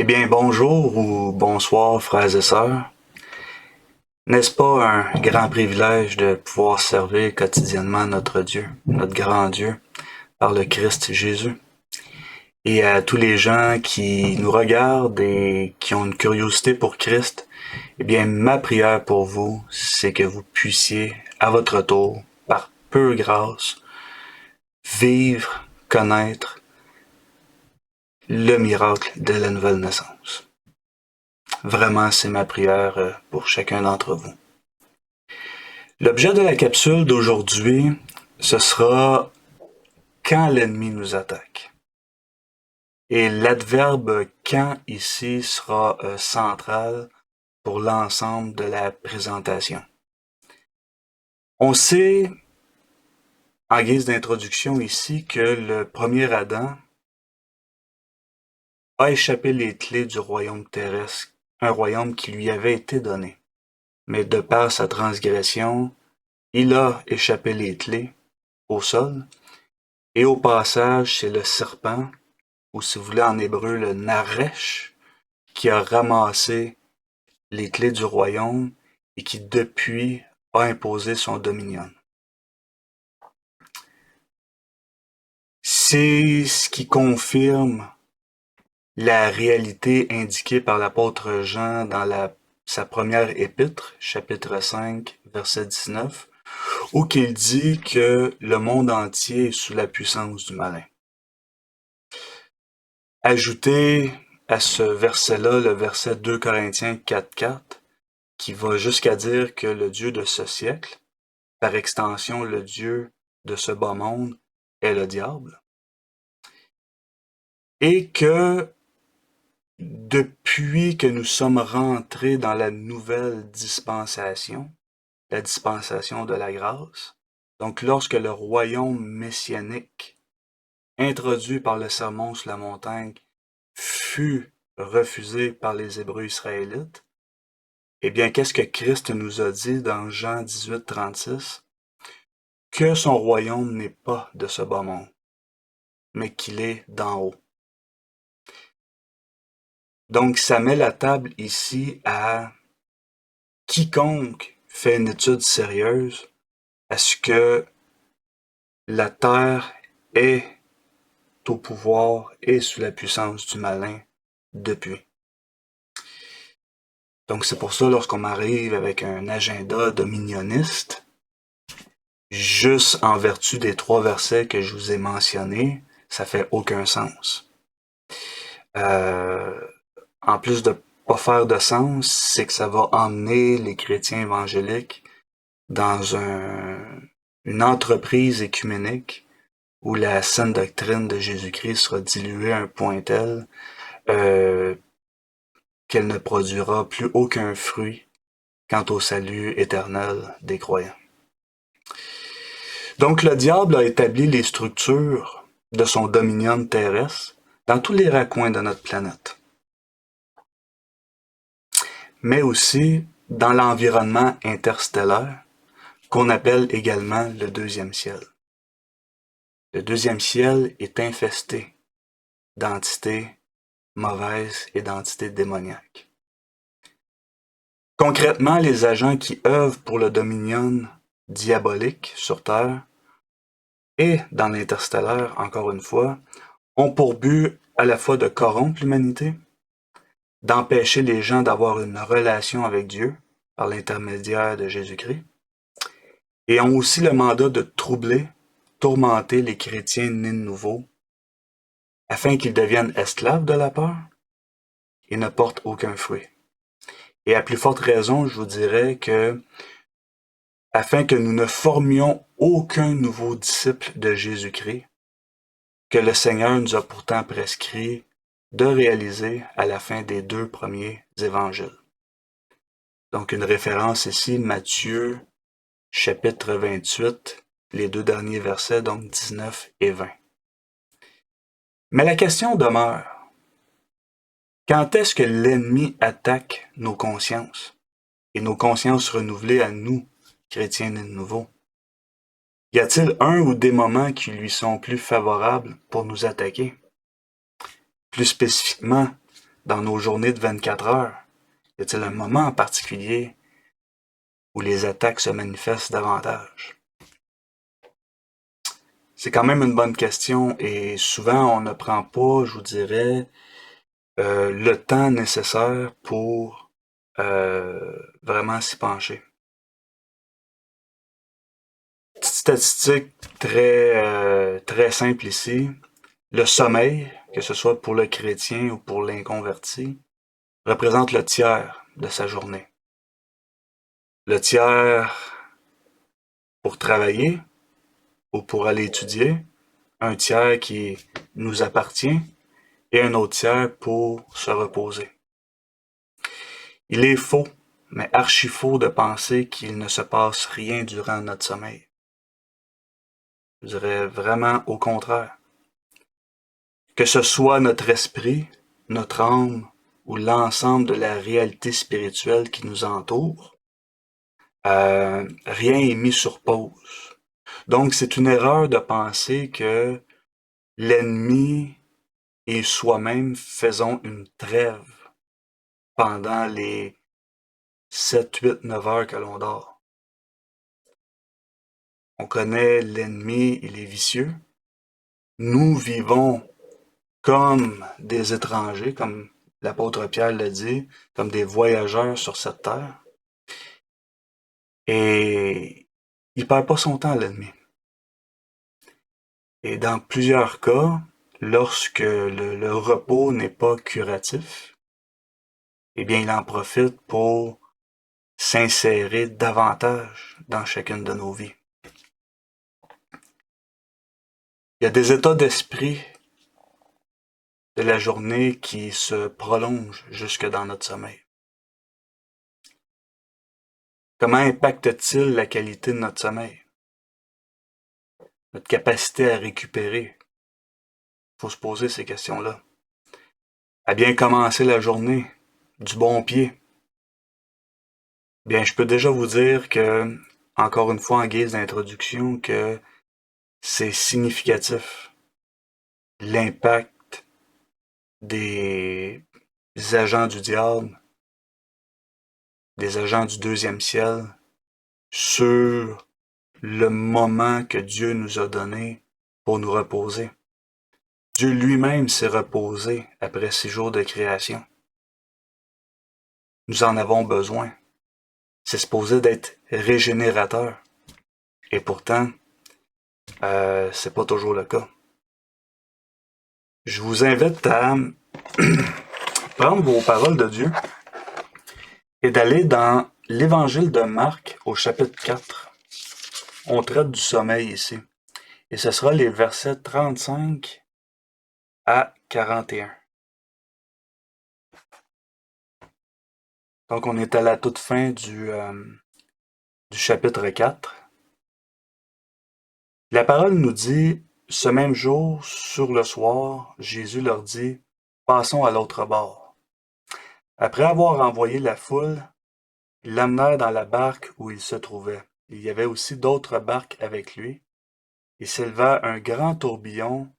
Eh bien, bonjour ou bonsoir, frères et sœurs. N'est-ce pas un grand privilège de pouvoir servir quotidiennement notre Dieu, notre grand Dieu, par le Christ Jésus? Et à tous les gens qui nous regardent et qui ont une curiosité pour Christ, eh bien, ma prière pour vous, c'est que vous puissiez, à votre tour, par peu grâce, vivre, connaître le miracle de la nouvelle naissance. Vraiment, c'est ma prière pour chacun d'entre vous. L'objet de la capsule d'aujourd'hui, ce sera quand l'ennemi nous attaque. Et l'adverbe quand ici sera central pour l'ensemble de la présentation. On sait, en guise d'introduction ici, que le premier Adam a échappé les clés du royaume terrestre, un royaume qui lui avait été donné. Mais de par sa transgression, il a échappé les clés au sol, et au passage, c'est le serpent, ou si vous voulez en hébreu, le Naresh, qui a ramassé les clés du royaume et qui depuis a imposé son dominion. C'est ce qui confirme la réalité indiquée par l'apôtre Jean dans sa première épître, chapitre 5, verset 19, où il dit que le monde entier est sous la puissance du malin. Ajoutez à ce verset-là le verset 2 Corinthiens 4, qui va jusqu'à dire que le Dieu de ce siècle, par extension le Dieu de ce bas monde, est le diable. Et que depuis que nous sommes rentrés dans la nouvelle dispensation, la dispensation de la grâce, donc lorsque le royaume messianique, introduit par le sermon sur la montagne, fut refusé par les Hébreux israélites, eh bien, qu'est-ce que Christ nous a dit dans Jean 18, 36? Que son royaume n'est pas de ce bas monde, mais qu'il est d'en haut. Donc, ça met la table ici à quiconque fait une étude sérieuse à ce que la terre est au pouvoir et sous la puissance du malin depuis. Donc, c'est pour ça, lorsqu'on arrive avec un agenda dominioniste, juste en vertu des 3 versets que je vous ai mentionnés, ça fait aucun sens. En plus de pas faire de sens, c'est que ça va emmener les chrétiens évangéliques dans une entreprise écuménique où la saine doctrine de Jésus-Christ sera diluée à un point tel qu'elle ne produira plus aucun fruit quant au salut éternel des croyants. Donc le diable a établi les structures de son dominion terrestre dans tous les raccoins de notre planète, mais aussi dans l'environnement interstellaire qu'on appelle également le deuxième ciel. Le deuxième ciel est infesté d'entités mauvaises et d'entités démoniaques. Concrètement, les agents qui œuvrent pour le dominion diabolique sur Terre et dans l'interstellaire, encore une fois, ont pour but à la fois de corrompre l'humanité, d'empêcher les gens d'avoir une relation avec Dieu par l'intermédiaire de Jésus-Christ, et ont aussi le mandat de troubler, tourmenter les chrétiens nés de nouveau, afin qu'ils deviennent esclaves de la peur et ne portent aucun fruit. Et à plus forte raison, je vous dirais que, afin que nous ne formions aucun nouveau disciple de Jésus-Christ, que le Seigneur nous a pourtant prescrit de réaliser à la fin des 2 premiers évangiles. Donc une référence ici, Matthieu, chapitre 28, les 2 derniers versets, donc 19 et 20. Mais la question demeure, quand est-ce que l'ennemi attaque nos consciences, et nos consciences renouvelées à nous, chrétiens nés de nouveau? Y a-t-il un ou des moments qui lui sont plus favorables pour nous attaquer? Plus spécifiquement, dans nos journées de 24 heures? Y a-t-il un moment en particulier où les attaques se manifestent davantage? C'est quand même une bonne question et souvent on ne prend pas, je vous dirais, le temps nécessaire pour vraiment s'y pencher. Petite statistique très simple ici. Le sommeil, que ce soit pour le chrétien ou pour l'inconverti, représente le tiers de sa journée. Le tiers pour travailler ou pour aller étudier, un tiers qui nous appartient et un autre tiers pour se reposer. Il est faux, mais archi faux de penser qu'il ne se passe rien durant notre sommeil. Je dirais vraiment au contraire. Que ce soit notre esprit, notre âme ou l'ensemble de la réalité spirituelle qui nous entoure, rien est mis sur pause. Donc c'est une erreur de penser que l'ennemi et soi-même faisons une trêve pendant les 7, 8, 9 heures que l'on dort. On connaît l'ennemi, il est vicieux. Nous vivons comme des étrangers, comme l'apôtre Pierre l'a dit, comme des voyageurs sur cette terre. Et il perd pas son temps, l'ennemi. Et dans plusieurs cas, lorsque le repos n'est pas curatif, eh bien, il en profite pour s'insérer davantage dans chacune de nos vies. Il y a des états d'esprit de la journée qui se prolongent jusque dans notre sommeil. Comment impacte-t-il la qualité de notre sommeil? Notre capacité à récupérer? Il faut se poser ces questions-là. À bien commencer la journée, du bon pied. Bien, je peux déjà vous dire que, encore une fois en guise d'introduction, que c'est significatif l'impact des agents du diable, des agents du deuxième ciel, sur le moment que Dieu nous a donné pour nous reposer. Dieu lui-même s'est reposé après 6 jours de création. Nous en avons besoin. C'est supposé d'être régénérateur. Et pourtant, c'est pas toujours le cas. Je vous invite à prendre vos paroles de Dieu et d'aller dans l'Évangile de Marc au chapitre 4. On traite du sommeil ici. Et ce sera les versets 35 à 41. Donc on est à la toute fin du chapitre 4. La parole nous dit, ce même jour, sur le soir, Jésus leur dit, passons à l'autre bord. Après avoir envoyé la foule, ils l'amenèrent dans la barque où il se trouvait. Il y avait aussi d'autres barques avec lui. Il s'éleva un grand tourbillon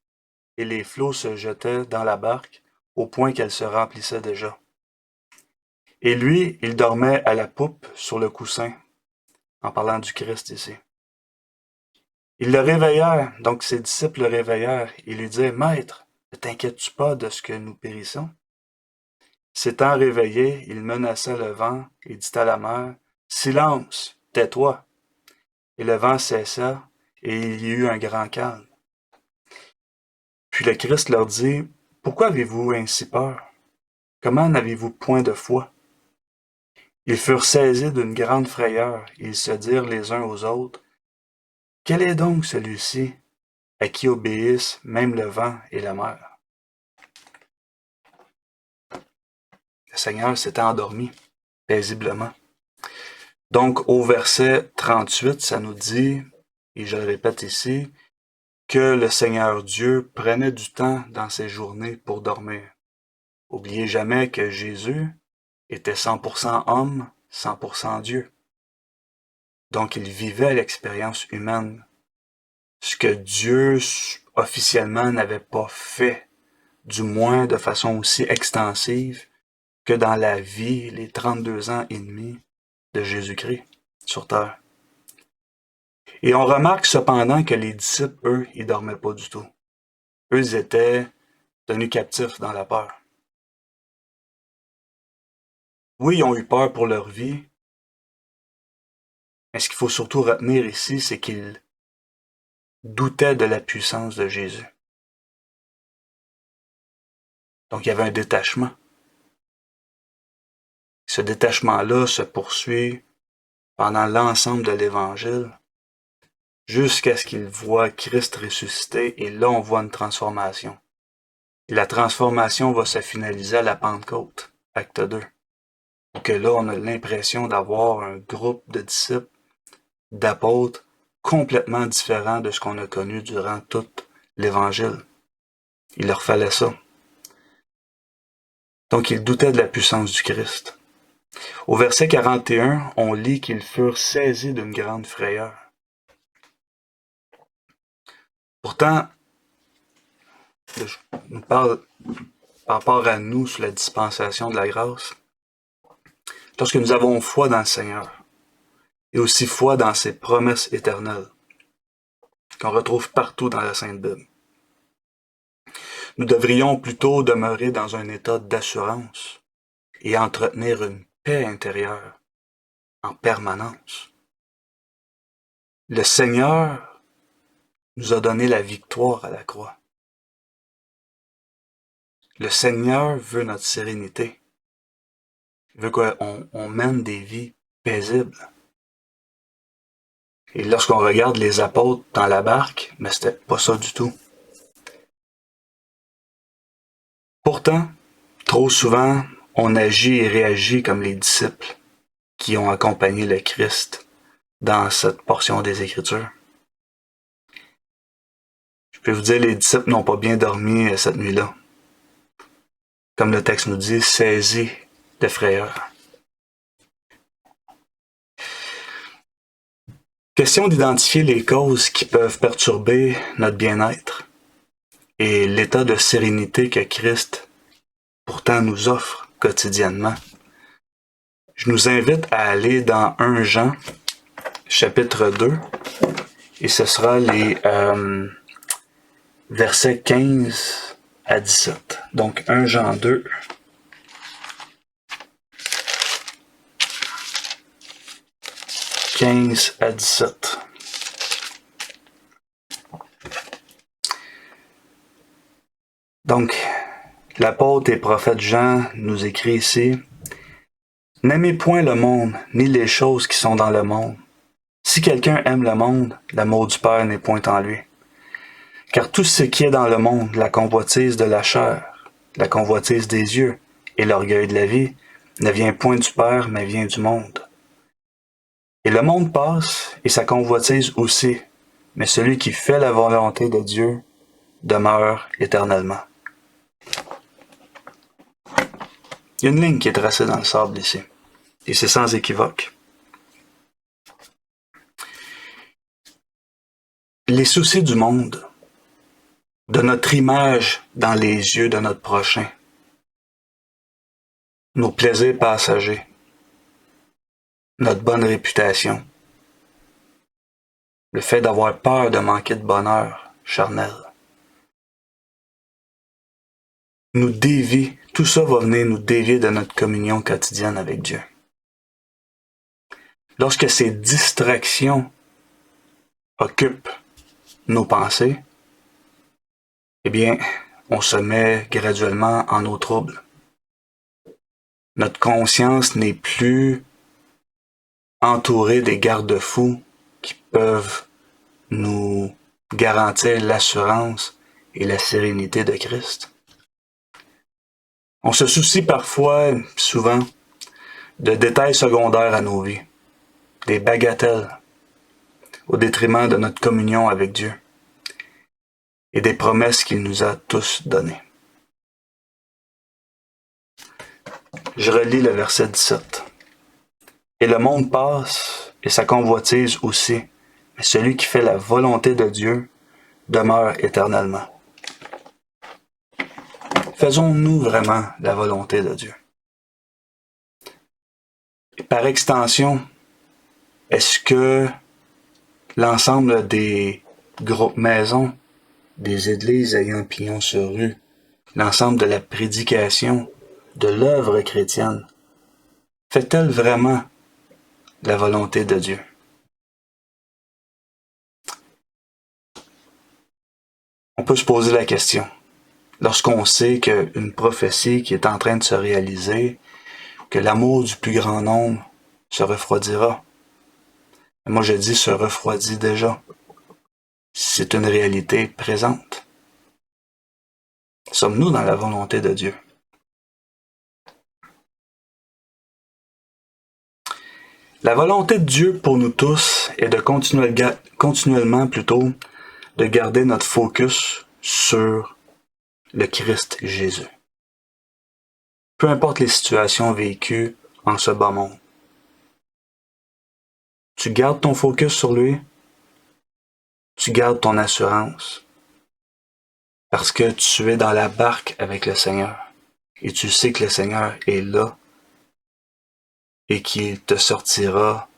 et les flots se jetaient dans la barque au point qu'elle se remplissait déjà. Et lui, il dormait à la poupe sur le coussin, en parlant du Christ ici. Ils le réveillèrent, donc ses disciples le réveillèrent et lui dirent, Maître, ne t'inquiètes-tu pas de ce que nous périssons? S'étant réveillé, il menaça le vent et dit à la mer, Silence, tais-toi. Et le vent cessa et il y eut un grand calme. Puis le Christ leur dit, Pourquoi avez-vous ainsi peur? Comment n'avez-vous point de foi? Ils furent saisis d'une grande frayeur et ils se dirent les uns aux autres, Quel est donc celui-ci à qui obéissent même le vent et la mer? Le Seigneur s'était endormi paisiblement. Donc au verset 38, ça nous dit, et je le répète ici, que le Seigneur Dieu prenait du temps dans ses journées pour dormir. Oubliez jamais que Jésus était 100% homme, 100% Dieu. Donc il vivait l'expérience humaine, ce que Dieu officiellement n'avait pas fait du moins de façon aussi extensive que dans la vie, les 32 ans et demi de Jésus-Christ sur terre. Et on remarque cependant que les disciples, eux, ils dormaient pas du tout. Eux, ils étaient tenus captifs dans la peur. Oui, ils ont eu peur pour leur vie, mais ce qu'il faut surtout retenir ici, c'est qu'ils doutaient de la puissance de Jésus. Donc il y avait un détachement. Ce détachement-là se poursuit pendant l'ensemble de l'Évangile, jusqu'à ce qu'ils voient Christ ressuscité, et là on voit une transformation. Et la transformation va se finaliser à la Pentecôte, acte 2. Donc là, on a l'impression d'avoir un groupe de disciples, d'apôtres, complètement différents de ce qu'on a connu durant tout l'Évangile. Il leur fallait ça. Donc ils doutaient de la puissance du Christ. Au verset 41, on lit qu'ils furent saisis d'une grande frayeur. Pourtant, je nous parle par rapport à nous sous la dispensation de la grâce. Lorsque nous avons foi dans le Seigneur, et aussi foi dans ses promesses éternelles, qu'on retrouve partout dans la Sainte Bible, nous devrions plutôt demeurer dans un état d'assurance et entretenir une paix intérieure en permanence. Le Seigneur nous a donné la victoire à la croix. Le Seigneur veut notre sérénité. Il veut qu'on mène des vies paisibles. Et lorsqu'on regarde les apôtres dans la barque, mais c'était pas ça du tout. Pourtant, trop souvent, on agit et réagit comme les disciples qui ont accompagné le Christ dans cette portion des Écritures. Je peux vous dire, les disciples n'ont pas bien dormi cette nuit-là. Comme le texte nous dit, saisis de frayeur. Question d'identifier les causes qui peuvent perturber notre bien-être et l'état de sérénité que Christ pourtant nous offre quotidiennement. Je nous invite à aller dans 1 Jean, chapitre 2, et ce sera les versets 15 à 17. Donc 1 Jean 2. « 15 à 17. Donc, l'apôtre et prophète Jean nous écrit ici: « N'aimez point le monde, ni les choses qui sont dans le monde. Si quelqu'un aime le monde, l'amour du Père n'est point en lui. Car tout ce qui est dans le monde, la convoitise de la chair, la convoitise des yeux et l'orgueil de la vie, ne vient point du Père, mais vient du monde. Et le monde passe, et sa convoitise aussi, mais celui qui fait la volonté de Dieu demeure éternellement. » Il y a une ligne qui est tracée dans le sable ici, et c'est sans équivoque. Les soucis du monde, de notre image dans les yeux de notre prochain, nos plaisirs passagers, notre bonne réputation, le fait d'avoir peur de manquer de bonheur charnel, nous dévie, tout ça va venir nous dévier de notre communion quotidienne avec Dieu. Lorsque ces distractions occupent nos pensées, eh bien, on se met graduellement en eau trouble. Notre conscience n'est plus entourée des garde-fous qui peuvent nous garantir l'assurance et la sérénité de Christ. On se soucie parfois, souvent, de détails secondaires à nos vies, des bagatelles, au détriment de notre communion avec Dieu et des promesses qu'il nous a tous données. Je relis le verset 17. « Et le monde passe, et sa convoitise aussi, mais celui qui fait la volonté de Dieu demeure éternellement. » faisons-nous vraiment la volonté de Dieu? Et par extension, est-ce que l'ensemble des groupes maisons, des églises ayant pignon sur rue, l'ensemble de la prédication, de l'œuvre chrétienne, fait-elle vraiment la volonté de Dieu? On peut se poser la question. Lorsqu'on sait qu'une prophétie qui est en train de se réaliser, que l'amour du plus grand nombre se refroidira. Moi, je dis se refroidit déjà. C'est une réalité présente. Sommes-nous dans la volonté de Dieu? La volonté de Dieu pour nous tous est de continuellement de garder notre focus sur le Christ Jésus. Peu importe les situations vécues en ce bas monde. Tu gardes ton focus sur lui, tu gardes ton assurance, parce que tu es dans la barque avec le Seigneur, et tu sais que le Seigneur est là, et qu'il te sortira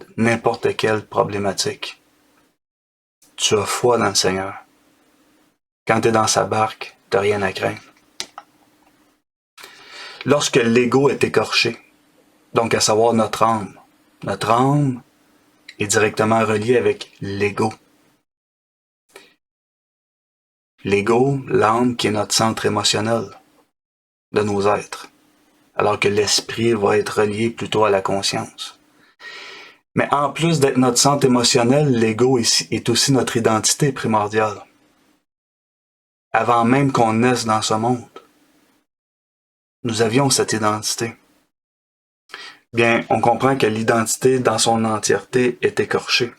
de n'importe quelle problématique. Tu as foi dans le Seigneur. Quand tu es dans sa barque, tu n'as rien à craindre. Lorsque l'ego est écorché, donc à savoir notre âme est directement reliée avec l'ego. L'ego, l'âme qui est notre centre émotionnel de nos êtres, alors que l'esprit va être relié plutôt à la conscience. Mais en plus d'être notre centre émotionnel, l'ego est aussi notre identité primordiale. Avant même qu'on naisse dans ce monde, nous avions cette identité. Bien, on comprend que l'identité dans son entièreté est écorchée,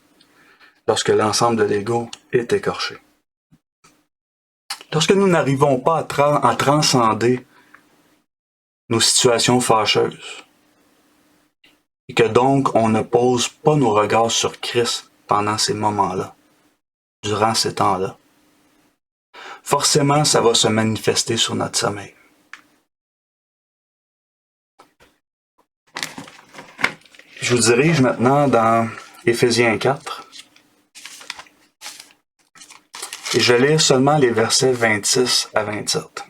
lorsque l'ensemble de l'ego est écorché. Lorsque nous n'arrivons pas à transcender nos situations fâcheuses, et que donc on ne pose pas nos regards sur Christ pendant ces moments-là, durant ces temps-là, forcément ça va se manifester sur notre sommeil. Je vous dirige maintenant dans Éphésiens 4. Et je vais lire seulement les versets 26 à 27.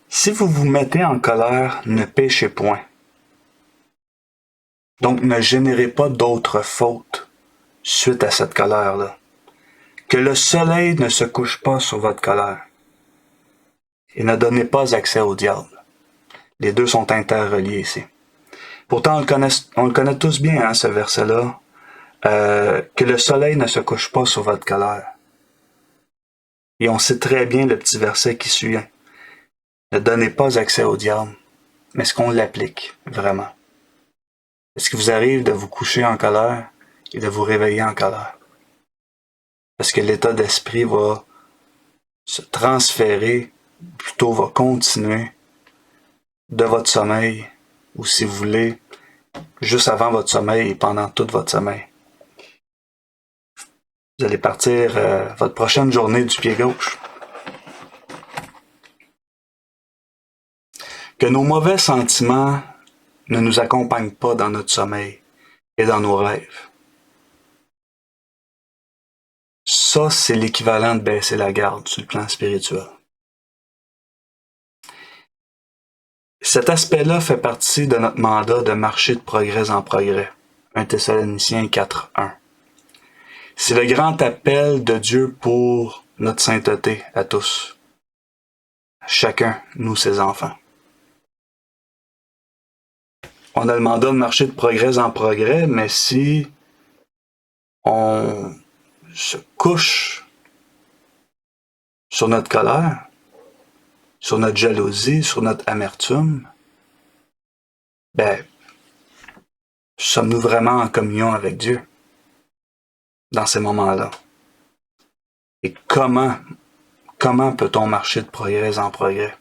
Si vous vous mettez en colère, ne péchez point. Donc ne générez pas d'autres fautes suite à cette colère-là. Que le soleil ne se couche pas sur votre colère. Et ne donnez pas accès au diable. Les deux sont interreliés ici. Pourtant, on le connaît tous bien, hein, ce verset-là. Que le soleil ne se couche pas sur votre colère. Et on sait très bien le petit verset qui suit. Ne donnez pas accès au diable. Mais est-ce qu'on l'applique vraiment? Est-ce qu'il vous arrive de vous coucher en colère et de vous réveiller en colère? Parce que l'état d'esprit va se transférer, plutôt va continuer de votre sommeil, ou si vous voulez, juste avant votre sommeil et pendant tout votre sommeil. Vous allez partir votre prochaine journée du pied gauche. Que nos mauvais sentiments ne nous accompagnent pas dans notre sommeil et dans nos rêves. Ça, c'est l'équivalent de baisser la garde sur le plan spirituel. Cet aspect-là fait partie de notre mandat de marcher de progrès en progrès. 1 Thessaloniciens 4:1. C'est le grand appel de Dieu pour notre sainteté à tous. Chacun, nous ses enfants. On a le mandat de marcher de progrès en progrès, mais si on se couche sur notre colère, sur notre jalousie, sur notre amertume, sommes-nous vraiment en communion avec Dieu dans ces moments-là? Et comment peut-on marcher de progrès en progrès?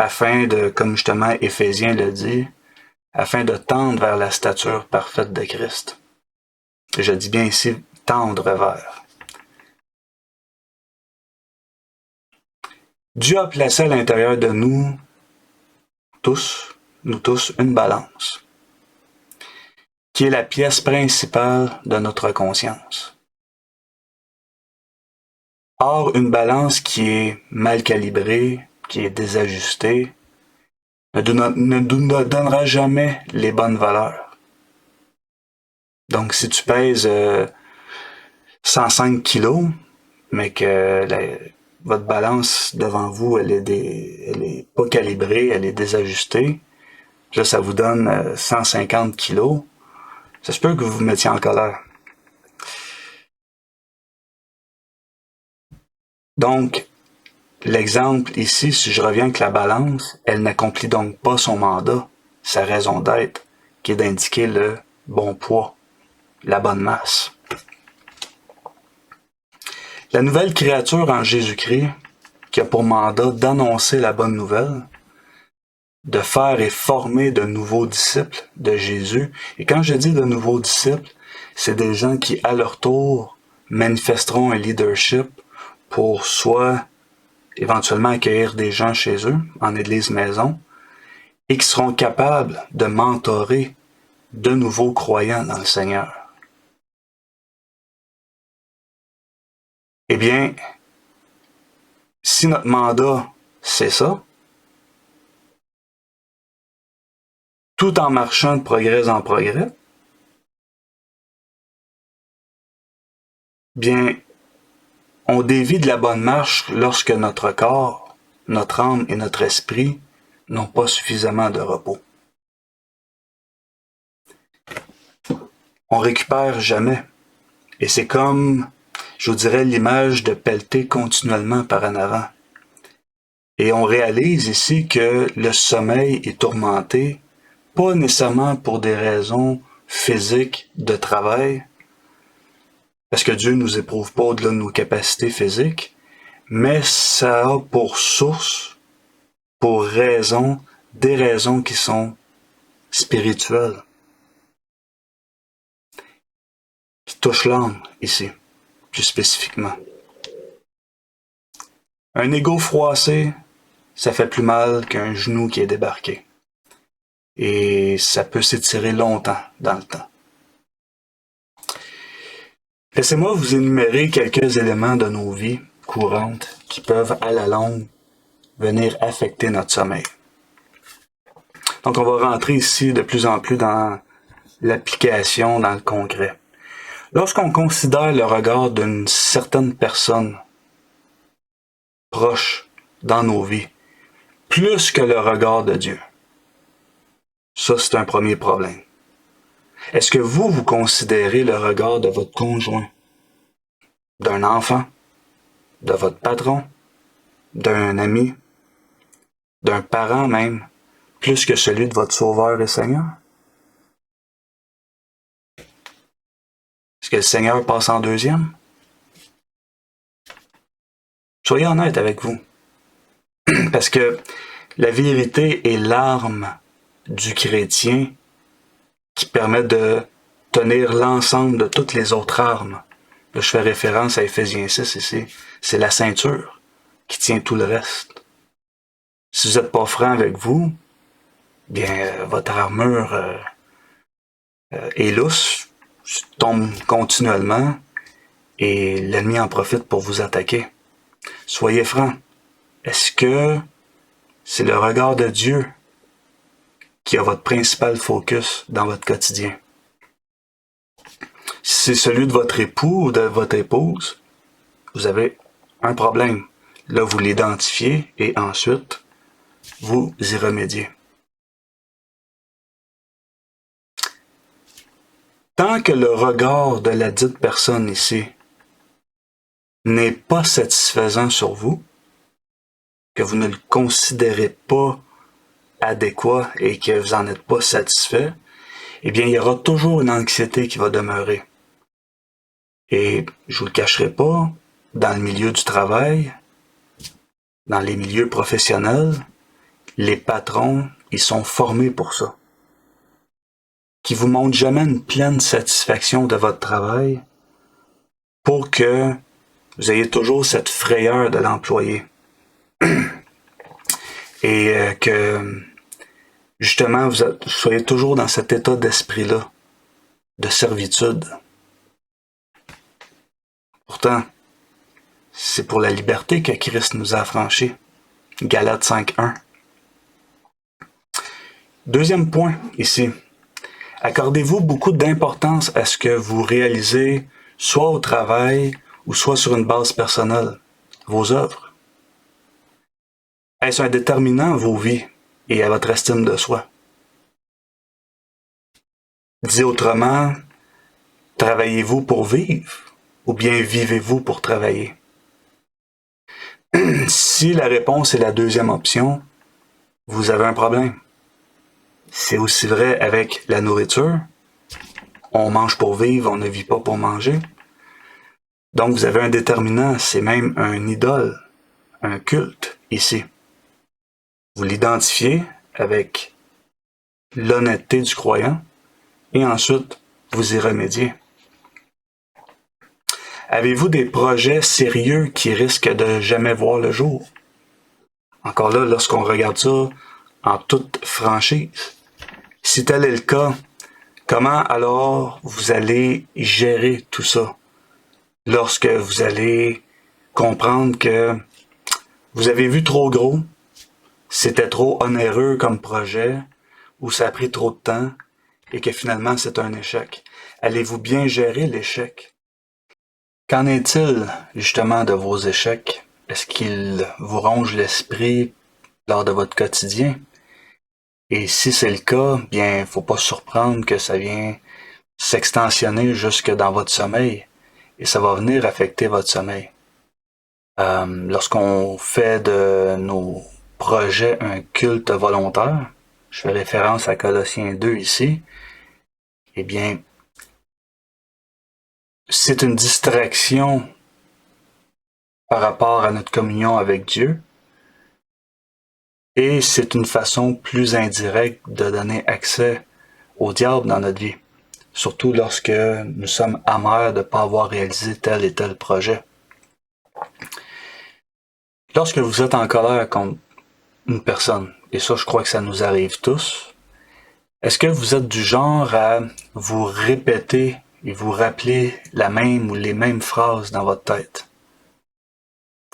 Afin de, comme justement Éphésiens le dit, afin de tendre vers la stature parfaite de Christ. Je dis bien ici, tendre vers. Dieu a placé à l'intérieur de nous tous, une balance, qui est la pièce principale de notre conscience. Or, une balance qui est mal calibrée, qui est désajustée, ne nous donnera jamais les bonnes valeurs. Donc, si tu pèses 105 kilos, mais que votre balance devant vous, elle est pas calibrée, elle est désajustée, là, ça vous donne 150 kilos, ça se peut que vous vous mettiez en colère. Donc, l'exemple ici, si je reviens avec la balance, elle n'accomplit donc pas son mandat, sa raison d'être, qui est d'indiquer le bon poids, la bonne masse. La nouvelle créature en Jésus-Christ, qui a pour mandat d'annoncer la bonne nouvelle, de faire et former de nouveaux disciples de Jésus. Et quand je dis de nouveaux disciples, c'est des gens qui, à leur tour, manifesteront un leadership pour soit éventuellement accueillir des gens chez eux, en église maison, et qui seront capables de mentorer de nouveaux croyants dans le Seigneur. Eh bien, si notre mandat, c'est ça, tout en marchant de progrès en progrès, bien, on dévie de la bonne marche lorsque notre corps, notre âme et notre esprit n'ont pas suffisamment de repos. On récupère jamais. Et c'est comme, je vous dirais, l'image de pelleter continuellement par en avant. Et on réalise ici que le sommeil est tourmenté, pas nécessairement pour des raisons physiques de travail, parce que Dieu nous éprouve pas au-delà de nos capacités physiques, mais ça a pour source, pour raison, des raisons qui sont spirituelles, qui touchent l'âme ici, plus spécifiquement. Un ego froissé, ça fait plus mal qu'un genou qui est débarqué. Et ça peut s'étirer longtemps dans le temps. Laissez-moi vous énumérer quelques éléments de nos vies courantes qui peuvent, à la longue, venir affecter notre sommeil. Donc, on va rentrer ici de plus en plus dans l'application, dans le concret. Lorsqu'on considère le regard d'une certaine personne proche dans nos vies, plus que le regard de Dieu, ça, c'est un premier problème. Est-ce que vous considérez le regard de votre conjoint, d'un enfant, de votre patron, d'un ami, d'un parent même, plus que celui de votre Sauveur et Seigneur? Est-ce que le Seigneur passe en deuxième? Soyez honnête avec vous. Parce que la vérité est l'arme du chrétien qui permet de tenir l'ensemble de toutes les autres armes. Là, je fais référence à Éphésiens 6 ici. C'est la ceinture qui tient tout le reste. Si vous n'êtes pas franc avec vous, bien, votre armure est lousse, tombe continuellement et l'ennemi en profite pour vous attaquer. Soyez franc. Est-ce que c'est le regard de Dieu qui a votre principal focus dans votre quotidien? Si c'est celui de votre époux ou de votre épouse, vous avez un problème. Là, vous l'identifiez et ensuite, vous y remédiez. Tant que le regard de la dite personne ici n'est pas satisfaisant sur vous, que vous ne le considérez pas adéquat et que vous n'en êtes pas satisfait, eh bien, il y aura toujours une anxiété qui va demeurer. Et je vous le cacherai pas, dans le milieu du travail, dans les milieux professionnels, les patrons, ils sont formés pour ça. Qui vous montrent jamais une pleine satisfaction de votre travail pour que vous ayez toujours cette frayeur de l'employé. et que justement vous soyez toujours dans cet état d'esprit-là, de servitude. Pourtant, c'est pour la liberté que Christ nous a affranchis. Galates 5.1. Deuxième point ici. Accordez-vous beaucoup d'importance à ce que vous réalisez, soit au travail ou soit sur une base personnelle, vos œuvres? Est-ce un déterminant à vos vies et à votre estime de soi? Dit autrement, travaillez-vous pour vivre ou bien vivez-vous pour travailler? Si la réponse est la deuxième option, vous avez un problème. C'est aussi vrai avec la nourriture. On mange pour vivre, on ne vit pas pour manger. Donc vous avez un déterminant, c'est même un idole, un culte ici. Vous l'identifiez avec l'honnêteté du croyant et ensuite vous y remédiez. Avez-vous des projets sérieux qui risquent de jamais voir le jour? Encore là, lorsqu'on regarde ça en toute franchise, si tel est le cas, comment alors vous allez gérer tout ça lorsque vous allez comprendre que vous avez vu trop gros, c'était trop onéreux comme projet, ou ça a pris trop de temps, et que finalement c'est un échec? Allez-vous bien gérer l'échec? Qu'en est-il justement de vos échecs? Est-ce qu'ils vous rongent l'esprit lors de votre quotidien? Et si c'est le cas, bien, faut pas se surprendre que ça vient s'extensionner jusque dans votre sommeil, et ça va venir affecter votre sommeil. Lorsqu'on fait de nos projets un culte volontaire, je fais référence à Colossiens 2 ici, eh bien, c'est une distraction par rapport à notre communion avec Dieu, et c'est une façon plus indirecte de donner accès au diable dans notre vie, surtout lorsque nous sommes amers de ne pas avoir réalisé tel et tel projet. Lorsque vous êtes en colère contre une personne, et ça je crois que ça nous arrive tous, est-ce que vous êtes du genre à vous répéter et vous rappeler la même ou les mêmes phrases dans votre tête?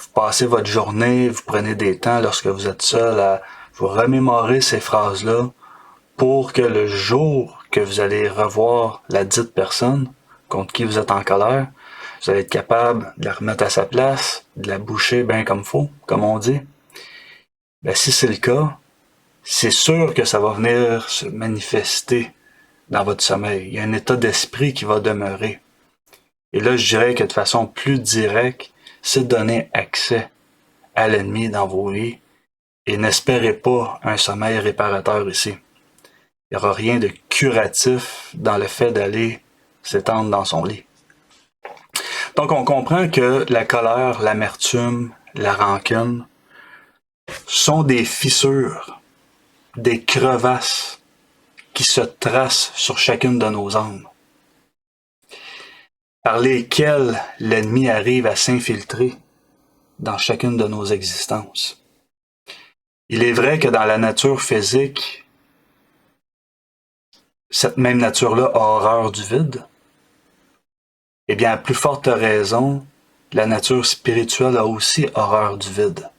Vous passez votre journée, vous prenez des temps lorsque vous êtes seul à vous remémorer ces phrases-là pour que le jour que vous allez revoir la dite personne contre qui vous êtes en colère, vous allez être capable de la remettre à sa place, de la boucher bien comme faut, comme on dit. Ben, si c'est le cas, c'est sûr que ça va venir se manifester dans votre sommeil. Il y a un état d'esprit qui va demeurer. Et là, je dirais que de façon plus directe, c'est de donner accès à l'ennemi dans vos vies et n'espérez pas un sommeil réparateur ici. Il n'y aura rien de curatif dans le fait d'aller s'étendre dans son lit. Donc on comprend que la colère, l'amertume, la rancune sont des fissures, des crevasses qui se tracent sur chacune de nos âmes, par lesquelles l'ennemi arrive à s'infiltrer dans chacune de nos existences. Il est vrai que dans la nature physique, cette même nature-là a horreur du vide. Eh bien, à plus forte raison, la nature spirituelle a aussi horreur du vide.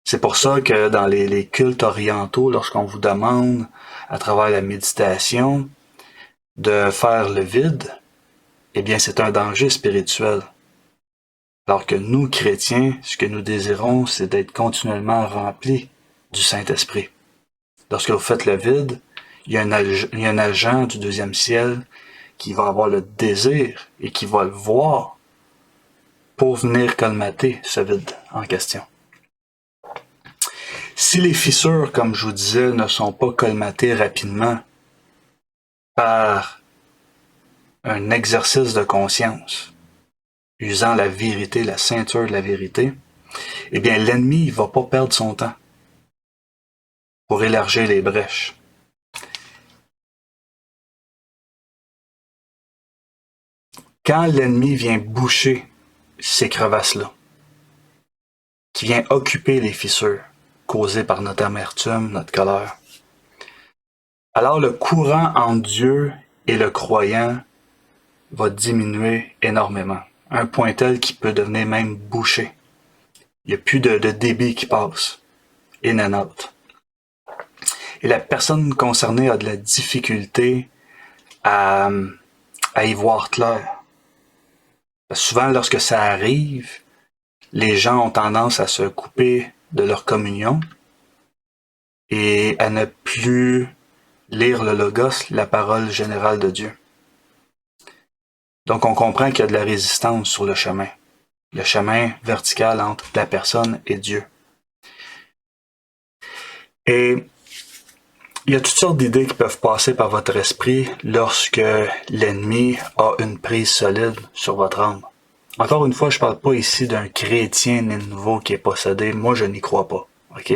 C'est pour ça que dans les cultes orientaux, lorsqu'on vous demande, à travers la méditation, de faire le vide, eh bien, c'est un danger spirituel. Alors que nous, chrétiens, ce que nous désirons, c'est d'être continuellement remplis du Saint-Esprit. Lorsque vous faites le vide, il y a un agent du deuxième ciel qui va avoir le désir et qui va le voir pour venir colmater ce vide en question. Si les fissures, comme je vous disais, ne sont pas colmatées rapidement par un exercice de conscience, usant la vérité, la ceinture de la vérité, eh bien l'ennemi ne va pas perdre son temps pour élargir les brèches. Quand l'ennemi vient boucher ces crevasses-là, qui vient occuper les fissures, causée par notre amertume, notre colère. Alors le courant entre Dieu et le croyant va diminuer énormément, à un point tel qu'il peut devenir même bouché. Il n'y a plus de débit qui passe, in and out. Et la personne concernée a de la difficulté à y voir clair. Souvent, lorsque ça arrive, les gens ont tendance à se couper de leur communion et à ne plus lire le Logos, la parole générale de Dieu. Donc, on comprend qu'il y a de la résistance sur le chemin vertical entre la personne et Dieu. Et il y a toutes sortes d'idées qui peuvent passer par votre esprit lorsque l'ennemi a une prise solide sur votre âme. Encore une fois, je parle pas ici d'un chrétien né de nouveau qui est possédé. Moi, je n'y crois pas. Ok?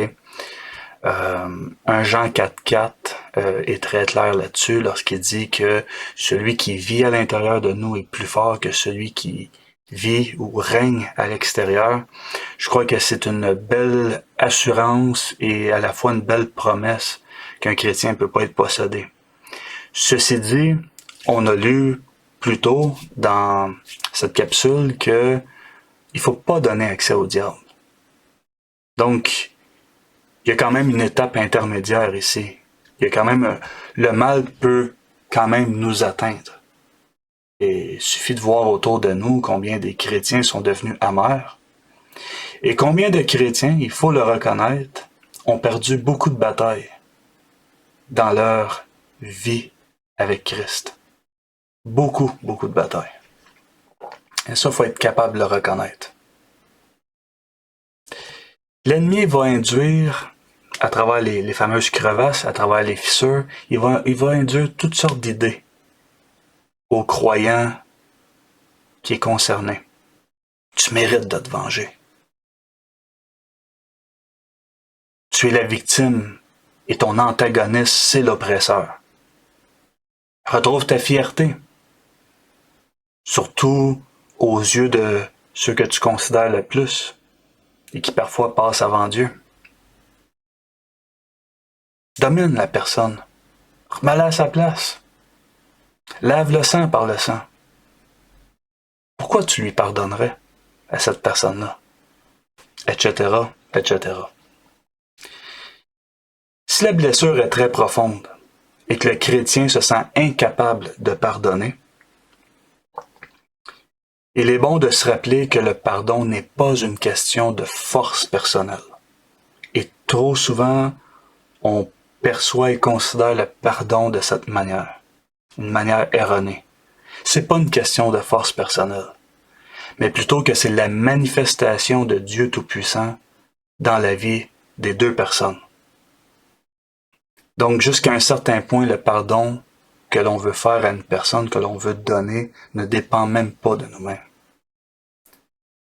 1 Jean 4.4 est très clair là-dessus lorsqu'il dit que celui qui vit à l'intérieur de nous est plus fort que celui qui vit ou règne à l'extérieur. Je crois que c'est une belle assurance et à la fois une belle promesse qu'un chrétien ne peut pas être possédé. Ceci dit, on a lu plus tôt dans cette capsule que il faut pas donner accès au diable. Donc, il y a quand même une étape intermédiaire ici. Il y a quand même le mal peut quand même nous atteindre. Et il suffit de voir autour de nous combien des chrétiens sont devenus amers. Et combien de chrétiens, il faut le reconnaître, ont perdu beaucoup de batailles dans leur vie avec Christ. Beaucoup de batailles. Et ça, il faut être capable de le reconnaître. L'ennemi va induire, à travers les fameuses crevasses, à travers les fissures, il va induire toutes sortes d'idées au croyant qui est concerné. Tu mérites de te venger. Tu es la victime et ton antagoniste, c'est l'oppresseur. Retrouve ta fierté, surtout aux yeux de ceux que tu considères le plus et qui parfois passent avant Dieu. Domine la personne. Remets-la à sa place. Lave le sang par le sang. Pourquoi tu lui pardonnerais à cette personne-là? Etc., etc. Si la blessure est très profonde et que le chrétien se sent incapable de pardonner, il est bon de se rappeler que le pardon n'est pas une question de force personnelle. Et trop souvent, on perçoit et considère le pardon de cette manière, une manière erronée. C'est pas une question de force personnelle, mais plutôt que c'est la manifestation de Dieu Tout-Puissant dans la vie des deux personnes. Donc, jusqu'à un certain point, le pardon que l'on veut faire à une personne, que l'on veut donner, ne dépend même pas de nous-mêmes.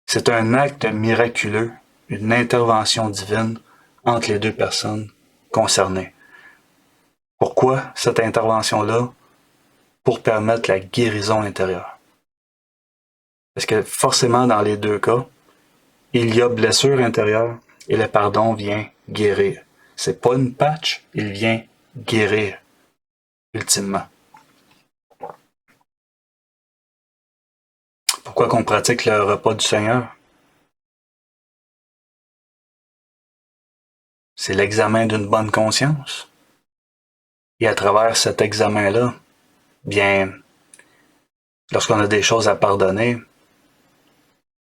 C'est un acte miraculeux, une intervention divine entre les deux personnes concernées. Pourquoi cette intervention-là? Pour permettre la guérison intérieure. Parce que forcément, dans les deux cas, il y a blessure intérieure et le pardon vient guérir. C'est pas une patch, il vient guérir, ultimement. Pourquoi qu'on pratique le repas du Seigneur? C'est l'examen d'une bonne conscience. Et à travers cet examen-là, bien, lorsqu'on a des choses à pardonner,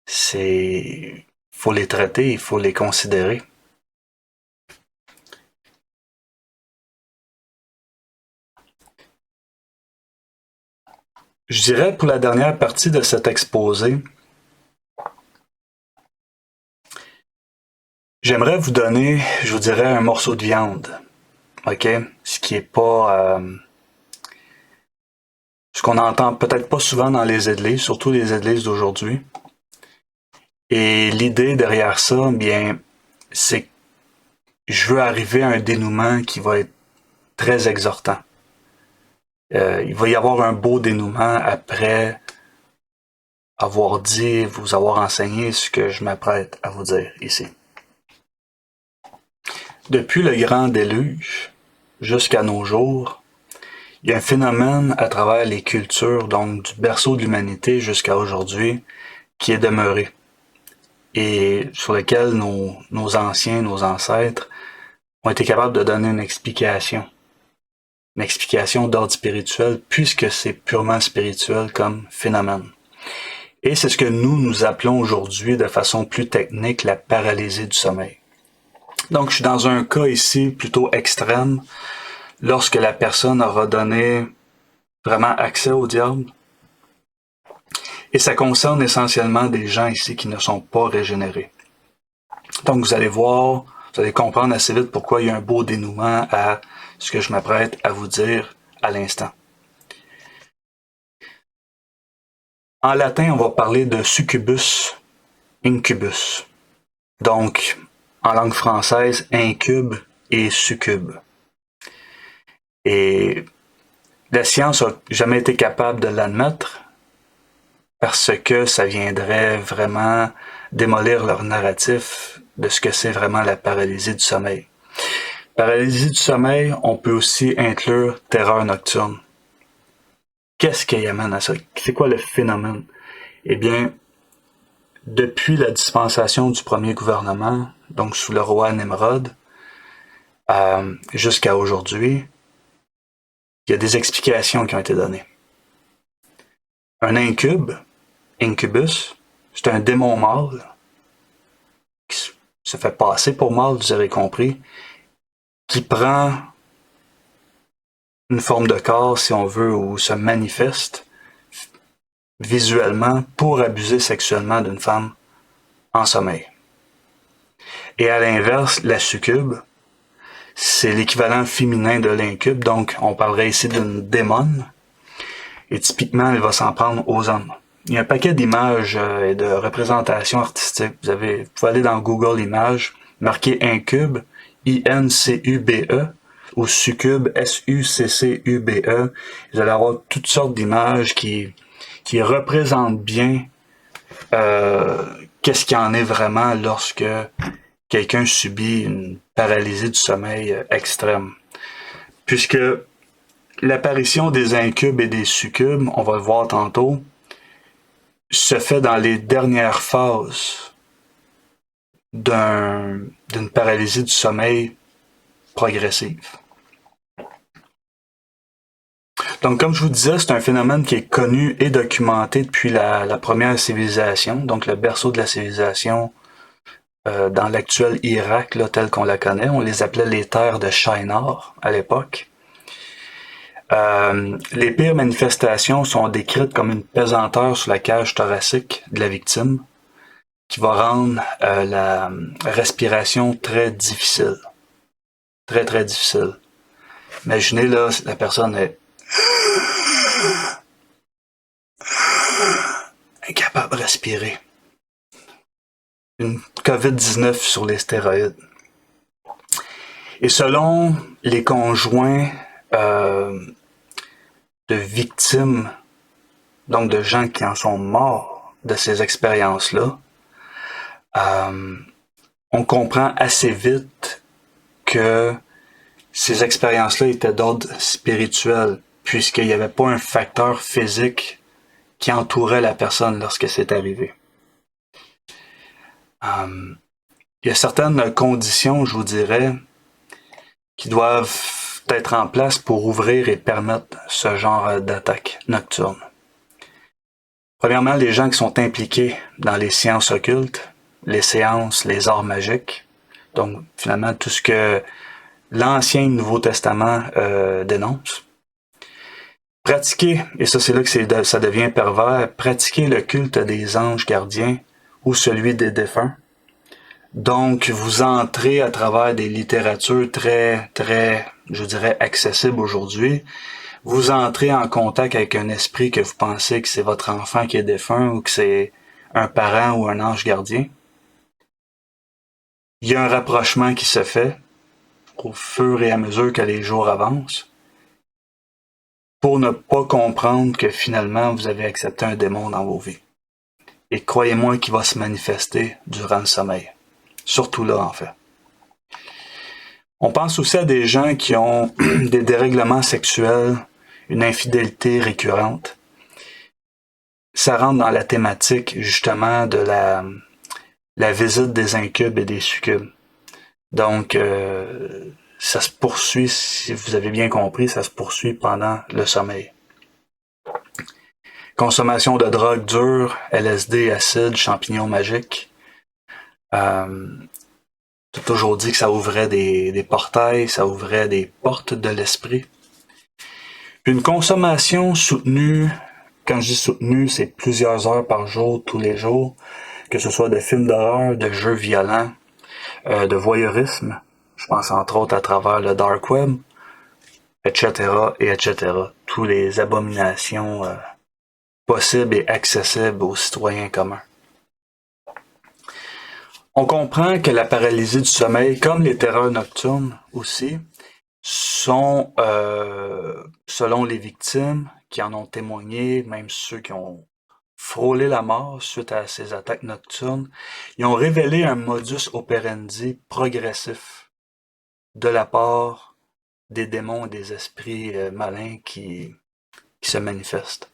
faut les traiter, il faut les considérer. Je dirais pour la dernière partie de cet exposé, j'aimerais vous donner, je vous dirais, un morceau de viande. OK? Ce qui est pas... ce qu'on entend peut-être pas souvent dans les églises, surtout les églises d'aujourd'hui. Et l'idée derrière ça, bien, c'est que je veux arriver à un dénouement qui va être très exhortant. Il va y avoir un beau dénouement après avoir dit, vous avoir enseigné ce que je m'apprête à vous dire ici. Depuis le grand déluge jusqu'à nos jours, il y a un phénomène à travers les cultures, donc du berceau de l'humanité jusqu'à aujourd'hui, qui est demeuré et sur lequel nos anciens, nos ancêtres ont été capables de donner une explication d'ordre spirituel, puisque c'est purement spirituel comme phénomène. Et c'est ce que nous appelons aujourd'hui de façon plus technique la paralysie du sommeil. Donc, je suis dans un cas ici plutôt extrême, lorsque la personne aura donné vraiment accès au diable. Et ça concerne essentiellement des gens ici qui ne sont pas régénérés. Donc, vous allez voir, vous allez comprendre assez vite pourquoi il y a un beau dénouement à ce que je m'apprête à vous dire à l'instant. En latin, on va parler de succubus, incubus. Donc, en langue française, incube et succube. Et la science n'a jamais été capable de l'admettre parce que ça viendrait vraiment démolir leur narratif de ce que c'est vraiment la paralysie du sommeil. Paralysie du sommeil, on peut aussi inclure terreur nocturne. Qu'est-ce qui amène à ça? C'est quoi le phénomène? Eh bien, depuis la dispensation du premier gouvernement, donc sous le roi Nimrod, jusqu'à aujourd'hui, il y a des explications qui ont été données. Un incube, incubus, c'est un démon mâle qui se fait passer pour mâle, vous avez compris, qui prend une forme de corps, si on veut, ou se manifeste visuellement pour abuser sexuellement d'une femme en sommeil. Et à l'inverse, la succube, c'est l'équivalent féminin de l'incube, donc on parlerait ici d'une démone, et typiquement, elle va s'en prendre aux hommes. Il y a un paquet d'images et de représentations artistiques. Vous pouvez aller dans Google Images, marquer incube, I-N-C-U-B-E, ou succube, S-U-C-C-U-B-E. Vous allez avoir toutes sortes d'images qui représentent bien qu'est-ce qu'il en est vraiment lorsque quelqu'un subit une paralysie du sommeil extrême. Puisque l'apparition des incubes et des succubes, on va le voir tantôt, se fait dans les dernières phases d'une paralysie du sommeil progressive. Donc, comme je vous disais, c'est un phénomène qui est connu et documenté depuis la première civilisation, donc le berceau de la civilisation dans l'actuel Irak, là, tel qu'on la connaît. On les appelait les terres de Shinar à l'époque. Les pires manifestations sont décrites comme une pesanteur sur la cage thoracique de la victime qui va rendre la respiration très difficile. Très, très difficile. Imaginez, là, la personne est incapable de respirer. Une COVID-19 sur les stéroïdes. Et selon les conjoints de victimes, donc de gens qui en sont morts de ces expériences-là, on comprend assez vite que ces expériences-là étaient d'ordre spirituel, puisqu'il n'y avait pas un facteur physique qui entourait la personne lorsque c'est arrivé. Il y a certaines conditions, je vous dirais, qui doivent être en place pour ouvrir et permettre ce genre d'attaque nocturne. Premièrement, les gens qui sont impliqués dans les sciences occultes, les séances, les arts magiques, donc finalement tout ce que l'Ancien et le Nouveau Testament dénoncent. Pratiquer, et ça c'est là que ça devient pervers, pratiquer le culte des anges gardiens ou celui des défunts. Donc, vous entrez à travers des littératures très, très, je dirais, accessibles aujourd'hui. Vous entrez en contact avec un esprit que vous pensez que c'est votre enfant qui est défunt ou que c'est un parent ou un ange gardien. Il y a un rapprochement qui se fait au fur et à mesure que les jours avancent pour ne pas comprendre que finalement vous avez accepté un démon dans vos vies. Et croyez-moi qu'il va se manifester durant le sommeil. Surtout là, en fait. On pense aussi à des gens qui ont des dérèglements sexuels, une infidélité récurrente. Ça rentre dans la thématique justement de la visite des incubes et des succubes. Donc, ça se poursuit, si vous avez bien compris, ça se poursuit pendant le sommeil. Consommation de drogues dures, LSD, acide, champignons magiques. J'ai toujours dit que ça ouvrait des portails, ça ouvrait des portes de l'esprit. Puis une consommation soutenue, quand je dis soutenue, c'est plusieurs heures par jour, tous les jours, que ce soit de films d'horreur, de jeux violents, de voyeurisme, je pense entre autres à travers le dark web, etc., et etc. Tous les abominations possibles et accessibles aux citoyens communs. On comprend que la paralysie du sommeil, comme les terreurs nocturnes aussi, sont, selon les victimes qui en ont témoigné, même ceux qui ont frôlé la mort suite à ces attaques nocturnes, ils ont révélé un modus operandi progressif de la part des démons et des esprits malins qui se manifestent.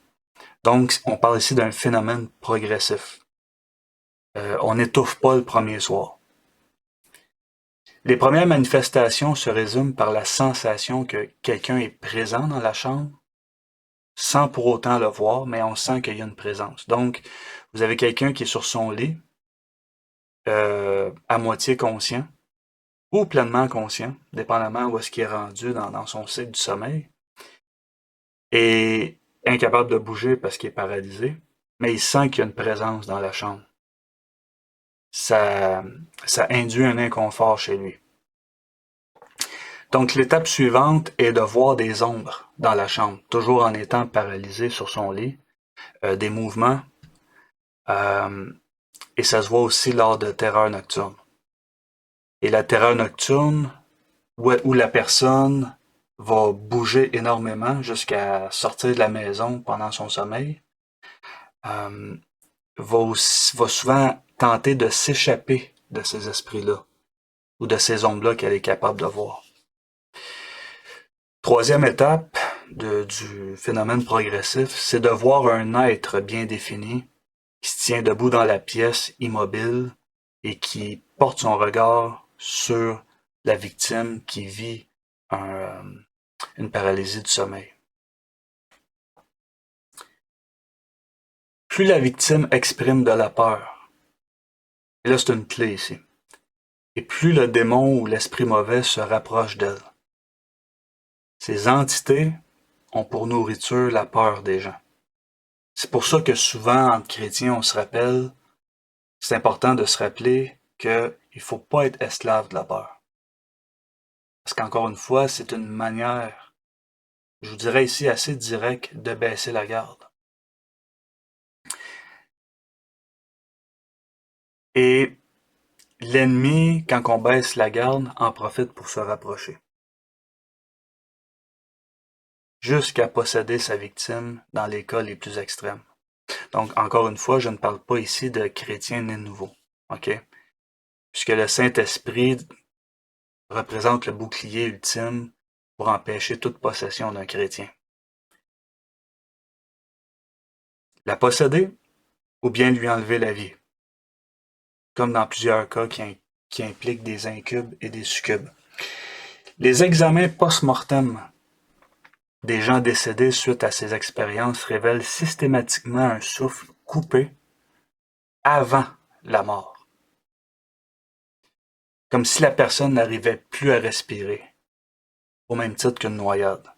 Donc, on parle ici d'un phénomène progressif. On n'étouffe pas le premier soir. Les premières manifestations se résument par la sensation que quelqu'un est présent dans la chambre, sans pour autant le voir, mais on sent qu'il y a une présence. Donc, vous avez quelqu'un qui est sur son lit, à moitié conscient, ou pleinement conscient, dépendamment où est-ce qu'il est rendu dans son cycle du sommeil, et incapable de bouger parce qu'il est paralysé, mais il sent qu'il y a une présence dans la chambre. Ça induit un inconfort chez lui. Donc l'étape suivante est de voir des ombres dans la chambre, toujours en étant paralysé sur son lit, des mouvements, et ça se voit aussi lors de terreurs nocturnes. Et la terreur nocturne, où la personne va bouger énormément jusqu'à sortir de la maison pendant son sommeil, va souvent tenter de s'échapper de ces esprits-là, ou de ces ombres-là qu'elle est capable de voir. Troisième étape du phénomène progressif, c'est de voir un être bien défini qui se tient debout dans la pièce, immobile, et qui porte son regard sur la victime qui vit une paralysie du sommeil. Plus la victime exprime de la peur, et là c'est une clé ici, et plus le démon ou l'esprit mauvais se rapproche d'elle. Ces entités ont pour nourriture la peur des gens. C'est pour ça que souvent, entre chrétiens, on se rappelle, c'est important de se rappeler qu'il ne faut pas être esclave de la peur. Parce qu'encore une fois, c'est une manière, je vous dirais ici assez directe, de baisser la garde. Et l'ennemi, quand on baisse la garde, en profite pour se rapprocher. Jusqu'à posséder sa victime dans les cas les plus extrêmes. Donc, encore une fois, je ne parle pas ici de chrétiens nés nouveaux. OK? Puisque le Saint-Esprit représente le bouclier ultime pour empêcher toute possession d'un chrétien. La posséder ou bien lui enlever la vie, comme dans plusieurs cas qui impliquent des incubes et des succubes. Les examens post-mortem des gens décédés suite à ces expériences révèlent systématiquement un souffle coupé avant la mort, comme si la personne n'arrivait plus à respirer, au même titre qu'une noyade.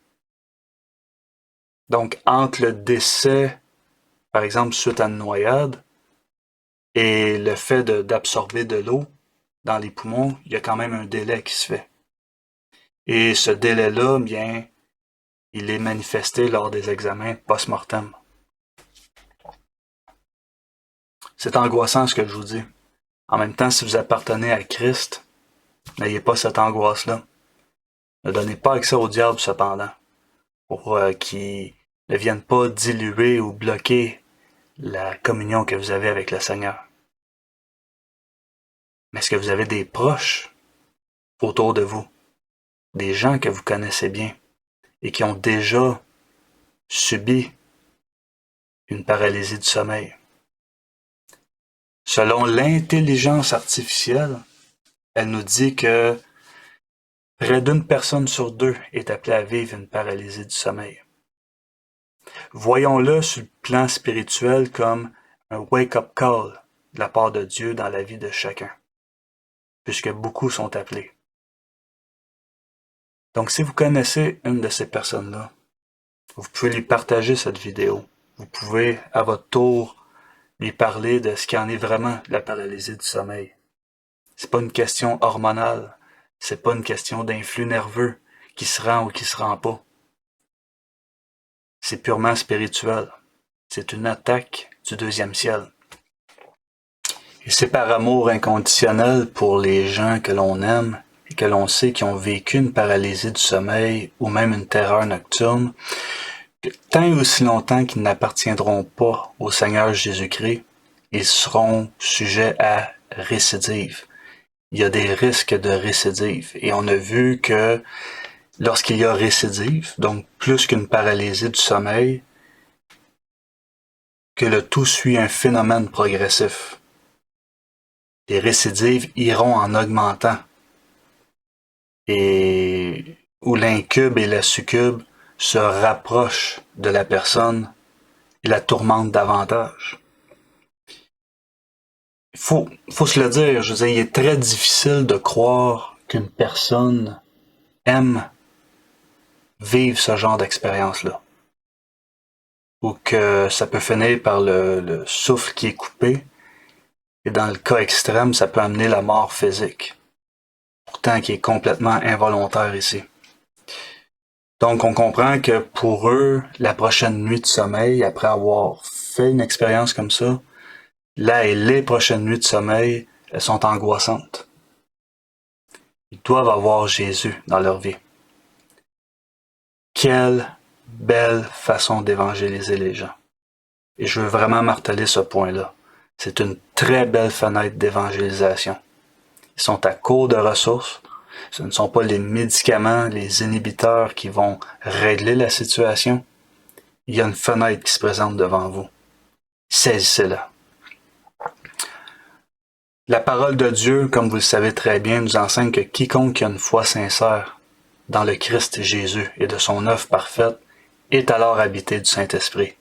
Donc, entre le décès, par exemple, suite à une noyade, et le fait d'absorber de l'eau dans les poumons, il y a quand même un délai qui se fait. Et ce délai-là, bien, il est manifesté lors des examens post-mortem. C'est angoissant ce que je vous dis. En même temps, si vous appartenez à Christ, n'ayez pas cette angoisse-là. Ne donnez pas accès au diable cependant, pour qu'il ne vienne pas diluer ou bloquer la communion que vous avez avec le Seigneur. Mais est-ce que vous avez des proches autour de vous des gens que vous connaissez bien et qui ont déjà subi une paralysie du sommeil. Selon l'intelligence artificielle, elle nous dit que près d'une personne sur deux est appelée à vivre une paralysie du sommeil. Voyons-le sur le plan spirituel comme un wake-up call de la part de Dieu dans la vie de chacun, puisque beaucoup sont appelés. Donc si vous connaissez une de ces personnes-là, vous pouvez lui partager cette vidéo. Vous pouvez, à votre tour, lui parler de ce qui en est vraiment la paralysie du sommeil. C'est pas une question hormonale, c'est pas une question d'influx nerveux qui se rend ou qui se rend pas. C'est purement spirituel. C'est une attaque du deuxième ciel. Et c'est par amour inconditionnel pour les gens que l'on aime et que l'on sait qui ont vécu une paralysie du sommeil ou même une terreur nocturne, que tant et aussi longtemps qu'ils n'appartiendront pas au Seigneur Jésus-Christ, ils seront sujets à récidive. Il y a des risques de récidive. Et on a vu que lorsqu'il y a récidive, donc plus qu'une paralysie du sommeil, que le tout suit un phénomène progressif. Les récidives iront en augmentant. Et où l'incube et la succube se rapprochent de la personne et la tourmentent davantage. Faut se le dire, je veux dire, il est très difficile de croire qu'une personne aime vivre ce genre d'expérience-là. Ou que ça peut finir par le souffle qui est coupé, et dans le cas extrême, ça peut amener la mort physique, pourtant qui est complètement involontaire ici. Donc on comprend que pour eux, la prochaine nuit de sommeil, après avoir fait une expérience comme ça, là et les prochaines nuits de sommeil, elles sont angoissantes. Ils doivent avoir Jésus dans leur vie. Quelle belle façon d'évangéliser les gens. Et je veux vraiment marteler ce point-là. C'est une très belle fenêtre d'évangélisation. Ils sont à court de ressources. Ce ne sont pas les médicaments, les inhibiteurs qui vont régler la situation. Il y a une fenêtre qui se présente devant vous. Saisissez-la. La parole de Dieu, comme vous le savez très bien, nous enseigne que quiconque a une foi sincère dans le Christ Jésus et de son œuvre parfaite est alors habité du Saint-Esprit.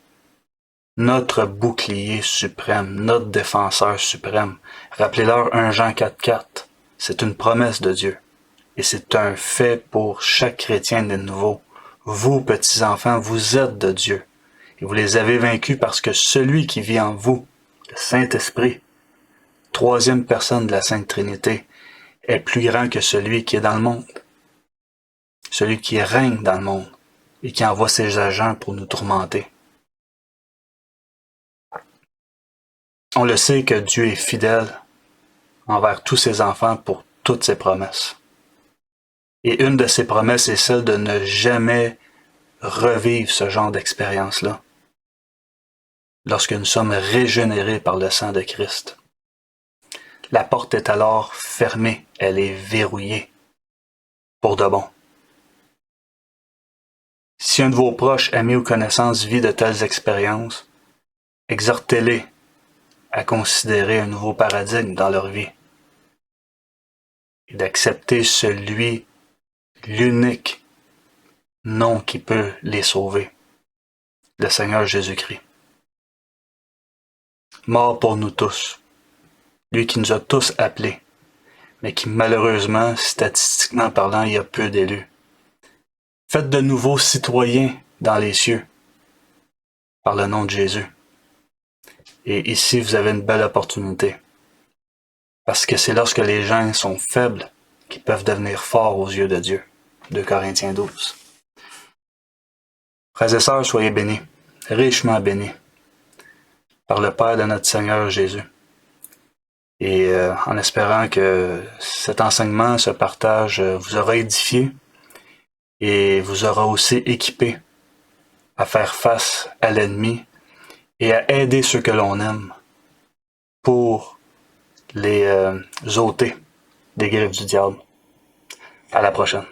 Notre bouclier suprême, notre défenseur suprême. Rappelez-leur 1 Jean 4,4. C'est une promesse de Dieu. Et c'est un fait pour chaque chrétien de nouveau. Vous, petits enfants, vous êtes de Dieu. Et vous les avez vaincus parce que celui qui vit en vous, le Saint-Esprit, troisième personne de la Sainte Trinité, est plus grand que celui qui est dans le monde. Celui qui règne dans le monde et qui envoie ses agents pour nous tourmenter. On le sait que Dieu est fidèle envers tous ses enfants pour toutes ses promesses. Et une de ses promesses est celle de ne jamais revivre ce genre d'expérience-là lorsque nous sommes régénérés par le sang de Christ. La porte est alors fermée, elle est verrouillée pour de bon. Si un de vos proches, amis ou connaissances vit de telles expériences, exhortez-les à considérer un nouveau paradigme dans leur vie et d'accepter l'unique nom qui peut les sauver, le Seigneur Jésus-Christ. Mort pour nous tous, lui qui nous a tous appelés, mais qui malheureusement, statistiquement parlant, il y a peu d'élus. Faites de nouveaux citoyens dans les cieux, par le nom de Jésus. Et ici, vous avez une belle opportunité. Parce que c'est lorsque les gens sont faibles qu'ils peuvent devenir forts aux yeux de Dieu. 2 Corinthiens 12. Frères et sœurs, soyez bénis, richement bénis, par le Père de notre Seigneur Jésus. Et en espérant que cet enseignement, ce partage vous aura édifié et vous aura aussi équipé à faire face à l'ennemi et à aider ceux que l'on aime pour les ôter des griffes du diable. À la prochaine.